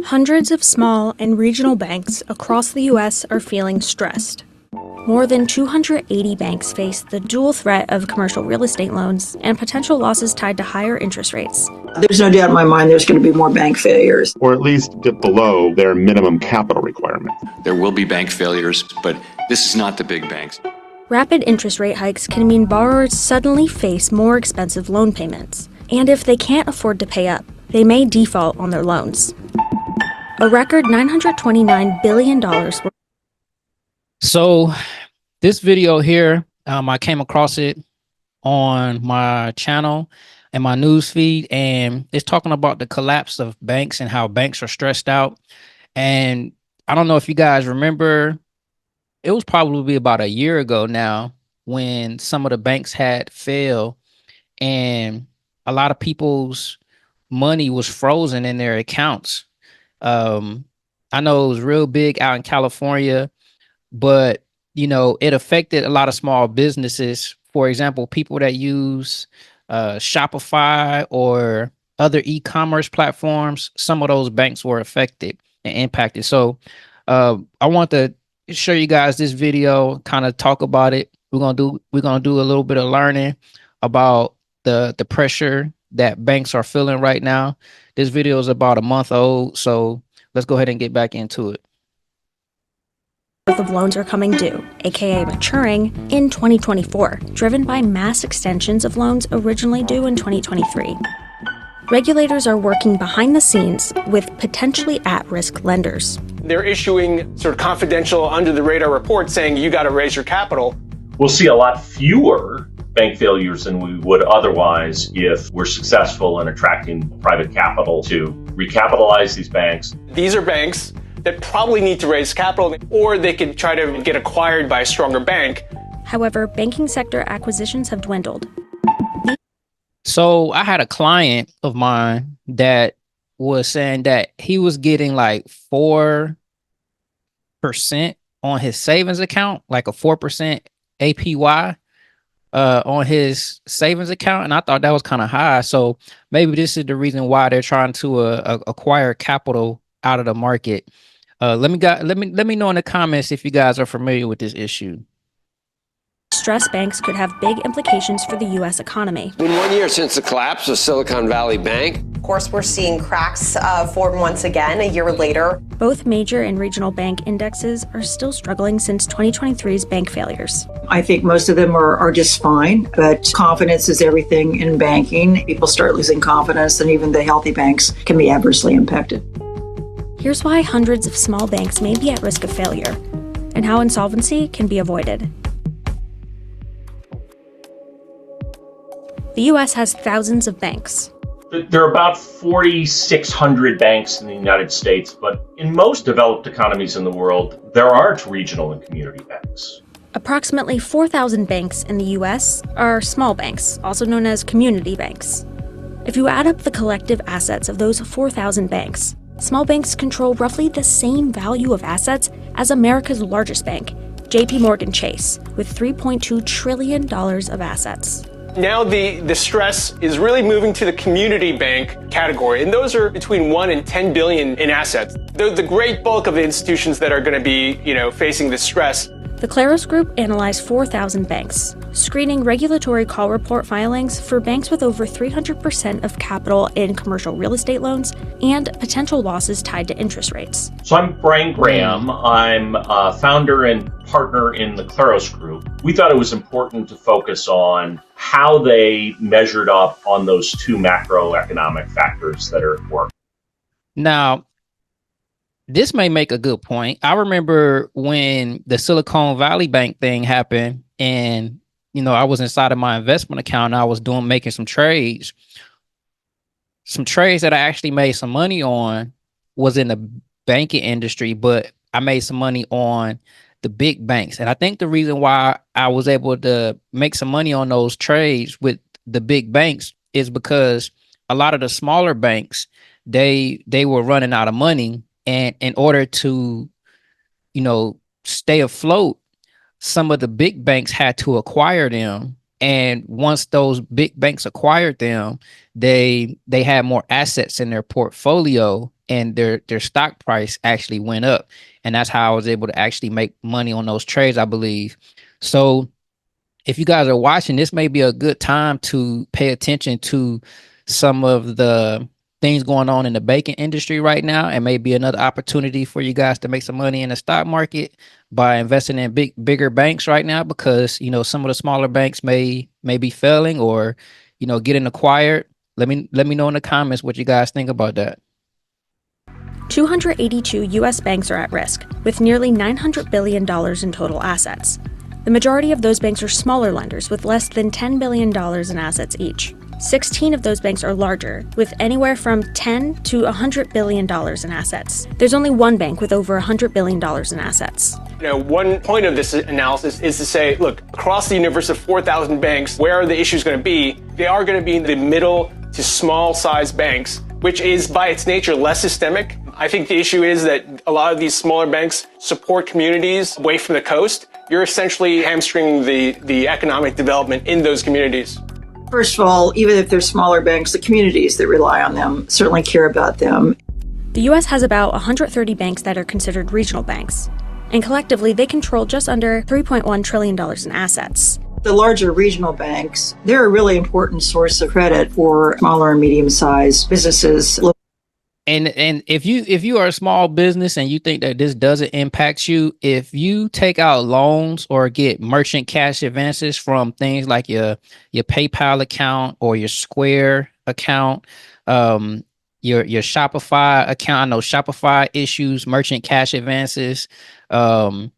Hundreds of small and regional banks across the U.S. are feeling stressed. More than 280 banks face the dual threat of commercial real estate loans and potential losses tied to higher interest rates. There's no doubt in my mind there's going to be more bank failures. Or at least dip below their minimum capital requirement. There will be bank failures, but this is not the big banks. Rapid interest rate hikes can mean borrowers suddenly face more expensive loan payments. And if they can't afford to pay up, they may default on their loans. A record $929 billion. So this video here, I came across it on my channel and my news feed, and it's talking about the collapse of banks and how banks are stressed out. And I don't know if you guys remember, it was probably about a year ago now when some of the banks had failed and a lot of people's money was frozen in their accounts. I know it was real big out in California, but it affected a lot of small businesses. For example, people that use Shopify or other e-commerce platforms, some of those banks were affected and impacted. So I want to show you guys this video, kind of talk about it. We're gonna do a little bit of learning about the pressure that banks are feeling right now. This video is about a month old, so let's go ahead and get back into it. Of loans are coming due, aka maturing, in 2024, driven by mass extensions of loans originally due in 2023. Regulators are working behind the scenes with potentially at-risk lenders. They're issuing sort of confidential, under-the-radar reports saying you got to raise your capital. We'll see a lot fewer bank failures than we would otherwise if we're successful in attracting private capital to recapitalize these banks. These are banks that probably need to raise capital, or they could try to get acquired by a stronger bank. However, banking sector acquisitions have dwindled. So I had a client of mine that was saying that he was getting like 4% on his savings account, like a 4% APY on his savings account. And I thought that was kind of high. So maybe this is the reason why they're trying to acquire capital out of the market. Let me know in the comments if you guys are familiar with this issue. Stressed banks could have big implications for the U.S. economy. It's been 1 year since the collapse of Silicon Valley Bank. Of course, we're seeing cracks form once again a year later. Both major and regional bank indexes are still struggling since 2023's bank failures. I think most of them are just fine, but confidence is everything in banking. People start losing confidence, and even the healthy banks can be adversely impacted. Here's why hundreds of small banks may be at risk of failure, and how insolvency can be avoided. The U.S. has thousands of banks. There are about 4,600 banks in the United States, but in most developed economies in the world, there aren't regional and community banks. Approximately 4,000 banks in the U.S. are small banks, also known as community banks. If you add up the collective assets of those 4,000 banks, small banks control roughly the same value of assets as America's largest bank, J.P. Morgan Chase, with $3.2 trillion of assets. Now the stress is really moving to the community bank category, and those are between 1 and 10 billion in assets. They're the great bulk of the institutions that are going to be, facing this stress. The Claros Group analyzed 4,000 banks, screening regulatory call report filings for banks with over 300% of capital in commercial real estate loans and potential losses tied to interest rates. So I'm Brian Graham. I'm a founder and partner in the Claros Group. We thought it was important to focus on how they measured up on those two macroeconomic factors that are at work. Now, this may make a good point. I remember when the Silicon Valley Bank thing happened and, I was inside of my investment account and I was making some trades. Some trades that I actually made some money on was in the banking industry, but I made some money on the big banks. And I think the reason why I was able to make some money on those trades with the big banks is because a lot of the smaller banks, they were running out of money. And in order to, stay afloat, some of the big banks had to acquire them And once those big banks acquired them, they had more assets in their portfolio, and their stock price actually went up. And that's how I was able to actually make money on those trades, I believe. So if you guys are watching, this may be a good time to pay attention to some of the things going on in the banking industry right now, and maybe another opportunity for you guys to make some money in the stock market by investing in bigger banks right now, because some of the smaller banks may be failing or getting acquired. Let me know in the comments what you guys think about that. 282 U.S. banks are at risk, with nearly $900 billion in total assets. The majority of those banks are smaller lenders with less than $10 billion in assets each. 16 of those banks are larger, with anywhere from $10 to $100 billion in assets. There's only one bank with over $100 billion in assets. One point of this analysis is to say, look, across the universe of 4,000 banks, where are the issues going to be? They are going to be in the middle to small size banks, which is by its nature less systemic. I think the issue is that a lot of these smaller banks support communities away from the coast. You're essentially hamstringing the economic development in those communities. First of all, even if they're smaller banks, the communities that rely on them certainly care about them. The U.S. has about 130 banks that are considered regional banks, and collectively they control just under $3.1 trillion in assets. The larger regional banks, they're a really important source of credit for smaller and medium-sized businesses. And if you are a small business and you think that this doesn't impact you, if you take out loans or get merchant cash advances from things like your PayPal account or your Square account, your Shopify account. I know Shopify issues merchant cash advances. Other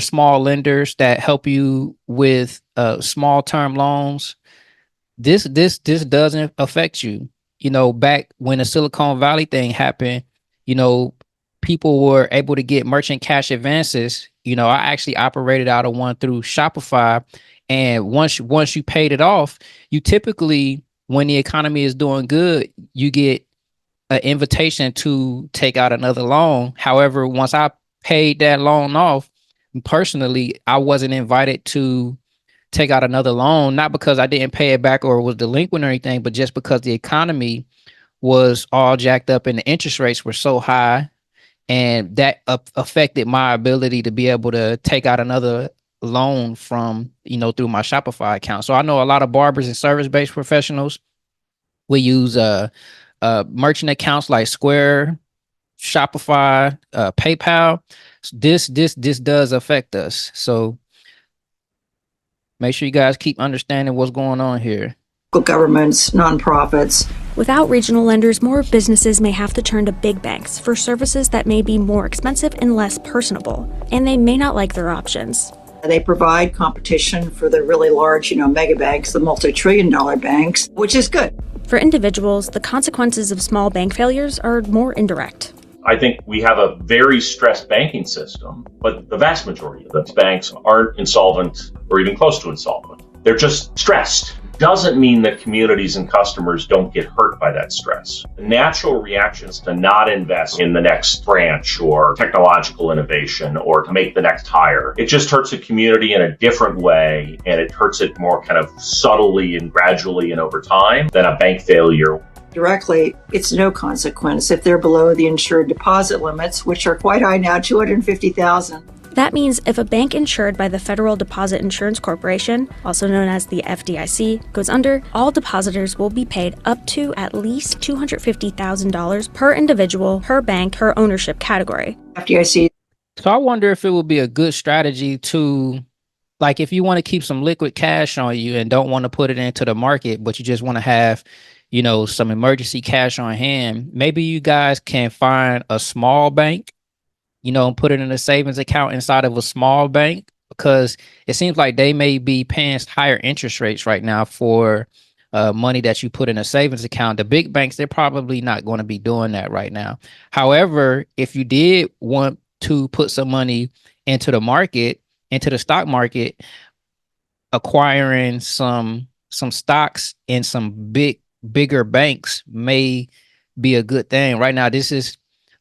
small lenders that help you with small term loans. This doesn't affect you. Back when the Silicon Valley thing happened, people were able to get merchant cash advances. I actually operated out of one through Shopify. And once you paid it off, you typically, when the economy is doing good, you get an invitation to take out another loan. However, once I paid that loan off, personally, I wasn't invited to take out another loan, not because I didn't pay it back or was delinquent or anything, but just because the economy was all jacked up and the interest rates were so high, and that affected my ability to be able to take out another loan from, through my Shopify account. So I know a lot of barbers and service-based professionals, we use merchant accounts like Square, Shopify, PayPal. This does affect us. So make sure you guys keep understanding what's going on here. Governments, nonprofits. Without regional lenders, more businesses may have to turn to big banks for services that may be more expensive and less personable, and they may not like their options. They provide competition for the really large, mega banks, the multi-trillion-dollar banks, which is good. For individuals, the consequences of small bank failures are more indirect. I think we have a very stressed banking system, but the vast majority of the banks aren't insolvent or even close to insolvent. They're just stressed. Doesn't mean that communities and customers don't get hurt by that stress. The natural reaction is to not invest in the next branch or technological innovation or to make the next hire. It just hurts a community in a different way, and it hurts it more kind of subtly and gradually and over time than a bank failure. Directly, it's no consequence if they're below the insured deposit limits, which are quite high now, $250,000. That means if a bank insured by the Federal Deposit Insurance Corporation, also known as the FDIC, goes under, all depositors will be paid up to at least $250,000 per individual, per bank, per ownership category. FDIC. So I wonder if it would be a good strategy to, like, if you want to keep some liquid cash on you and don't want to put it into the market, but you just want to have, some emergency cash on hand, maybe you guys can find a small bank, and put it in a savings account inside of a small bank, because it seems like they may be paying higher interest rates right now for money that you put in a savings account. The big banks, they're probably not going to be doing that right now. However, if you did want to put some money into the market, into the stock market, acquiring some stocks in some bigger banks may be a good thing. Right now, this is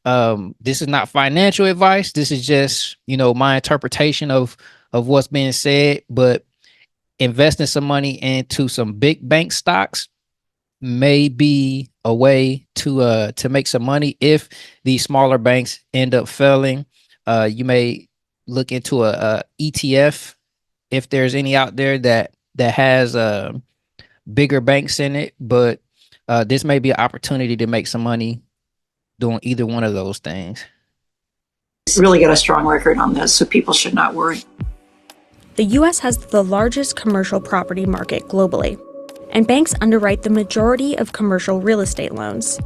not financial advice. This is just, my interpretation of what's being said. But investing some money into some big bank stocks may be a way to make some money. If these smaller banks end up failing, you may look into a ETF, if there's any out there that has bigger banks in it. But this may be an opportunity to make some money doing either one of those things. It's really got a strong record on this, so people should not worry. The U.S. has the largest commercial property market globally, and banks underwrite the majority of commercial real estate loans.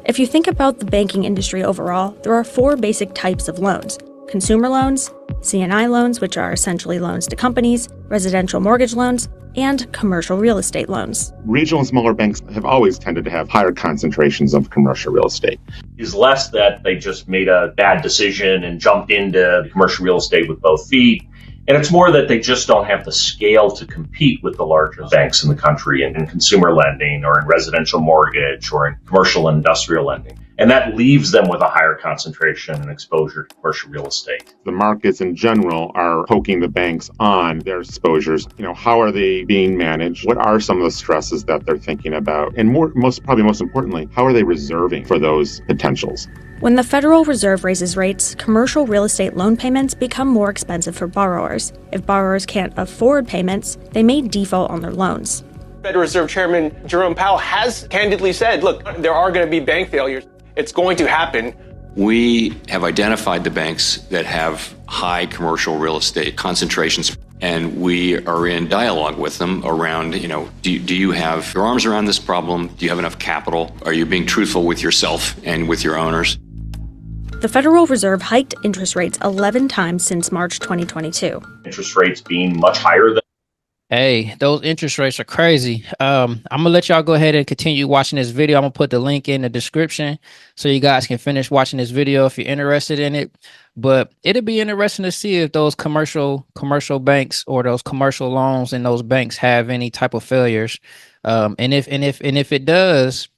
If you think about the banking industry overall, there are 4 basic types of loans: consumer loans, C&I loans, which are essentially loans to companies, residential mortgage loans, and commercial real estate loans. Regional and smaller banks have always tended to have higher concentrations of commercial real estate. Is less that they just made a bad decision and jumped into commercial real estate with both feet. And it's more that they just don't have the scale to compete with the largest banks in the country in consumer lending or in residential mortgage or in commercial and industrial lending. And that leaves them with a higher concentration and exposure to commercial real estate. The markets in general are poking the banks on their exposures. How are they being managed? What are some of the stresses that they're thinking about? And most importantly, how are they reserving for those potentials? When the Federal Reserve raises rates, commercial real estate loan payments become more expensive for borrowers. If borrowers can't afford payments, they may default on their loans. Federal Reserve Chairman Jerome Powell has candidly said, look, there are going to be bank failures. It's going to happen. We have identified the banks that have high commercial real estate concentrations, and we are in dialogue with them around, do you have your arms around this problem? Do you have enough capital? Are you being truthful with yourself and with your owners? The Federal Reserve hiked interest rates 11 times since March 2022. Interest rates being much higher than. Hey, those interest rates are crazy. I'm gonna let y'all go ahead and continue watching this video. I'm gonna put the link in the description so you guys can finish watching this video if you're interested in it. But it'd be interesting to see if those commercial banks or those commercial loans in those banks have any type of failures. And if it does,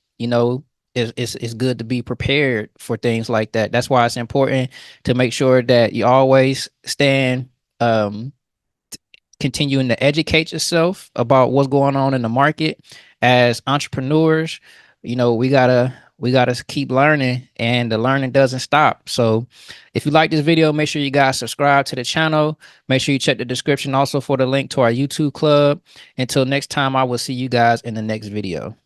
it's good to be prepared for things like that. That's why it's important to make sure that you always stand continuing to educate yourself about what's going on in the market. As entrepreneurs, we gotta keep learning, and the learning doesn't stop. So if you like this video, make sure you guys subscribe to the channel. Make sure you check the description also for the link to our YouTube club. Until next time, I will see you guys in the next video.